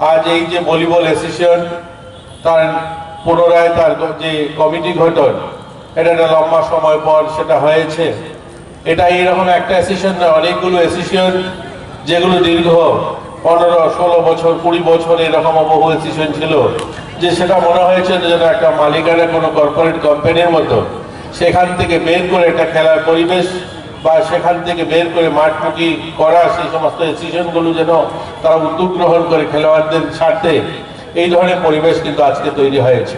আজ এই যে ভলিবল অ্যাসোসিয়েশন তার পুনরায় তার যে কমিটি গঠন, এটা একটা লম্বা সময় পর সেটা হয়েছে। এটা এইরকম একটা অ্যাসোসিয়েশন না, অনেকগুলো অ্যাসোসিয়েশন যেগুলো দীর্ঘ 15-16 বছর 20 বছর এরকম বহু অ্যাসোসিয়েশন ছিল, যে সেটা মনে হয়েছে যেন একটা মালিকানা কোনো কর্পোরেট কোম্পানির মতো সেখান থেকে বের করে একটা খেলার পরিবেশ বা সেখান থেকে বের করে মাঠমুখী করা, সেই সমস্ত অ্যাসোসিয়েশনগুলো যেন তারা উদ্যোগ গ্রহণ করে খেলোয়াড়দের স্বার্থে, এই ধরনের পরিবেশ কিন্তু আজকে তৈরি হয়েছে।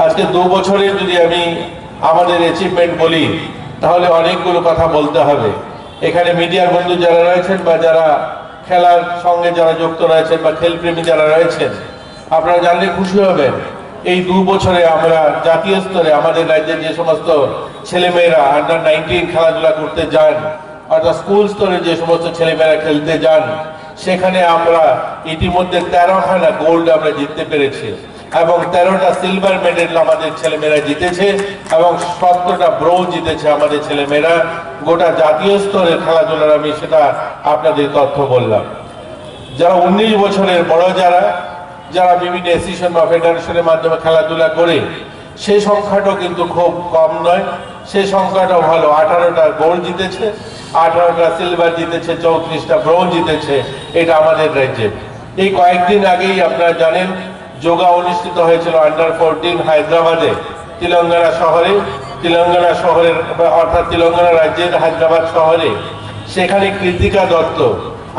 আজকে 2 বছরের যদি আমি আমাদের অ্যাচিভমেন্ট বলি তাহলে অনেকগুলো কথা বলতে হবে। এখানে মিডিয়ার বন্ধু যারা রয়েছেন বা যারা খেলার সঙ্গে যারা যুক্ত রয়েছেন বা খেলপ্রেমী যারা রয়েছেন, আপনারা জানলে খুশি হবেন এই 2 বছরে আমরা জাতীয় স্তরে আমাদের রাজ্যের যে সমস্ত ছেলেমেয়েরা আন্ডার 19 খেলাধুলা করতে যান, অর্থাৎ স্কুল স্তরে যে সমস্ত ছেলেমেয়েরা খেলতে যান, সেখানে আমরা ইতিমধ্যে 13খানা গোল্ড আমরা জিততে পেরেছি এবং 13টা সিলভার মেডেল আমাদের ছেলেমেয়েরা জিতেছে এবং 17টা ব্রোঞ্জ জিতেছে আমাদের ছেলেমেয়েরা। গোটা জাতীয় স্তরের খেলাধুলার আমি সেটা আপনাদের তথ্য বললাম। যারা 19 বছরের বড় যারা বিভিন্ন অ্যাসোসিয়েশন বা ফেডারেশনের মাধ্যমে খেলাধুলা করে, সেই সংখ্যাটাও কিন্তু খুব কম নয়, সেই সংখ্যাটাও ভালো। 18টা গোল্ড জিতেছে, 18টা সিলভার জিতেছে, 34টা ব্রোঞ্জ জিতেছে এটা আমাদের রাজ্যে। এই কয়েকদিন আগেই আপনারা জানেন যোগা অনুষ্ঠিত হয়েছিল আন্ডার 14 হায়দ্রাবাদে, তেলেঙ্গানা শহরের অর্থাৎ তেলেঙ্গানা রাজ্যের হায়দ্রাবাদ শহরে। সেখানে কৃতিকা দত্ত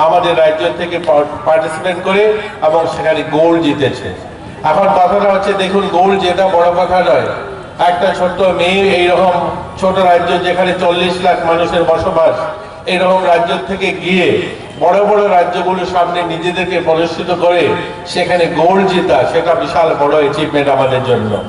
আমাদের রাজ্য থেকে পার্টিসিপেট করে এবং সেখানে গোল্ড জিতেছে। এখন কথাটা হচ্ছে, দেখুন গোল্ড যেটা বড় কথা নয়, একটা ছোট্ট মেয়ে এইরকম ছোট রাজ্য যেখানে 40 লাখ মানুষের বসবাস, এইরকম রাজ্য থেকে গিয়ে বড় বড় রাজ্যগুলোর সামনে নিজেদেরকে প্রদর্শিত করে সেখানে গোল্ড জেতা, সেটা বিশাল বড় অ্যাচিভমেন্ট আমাদের জন্য।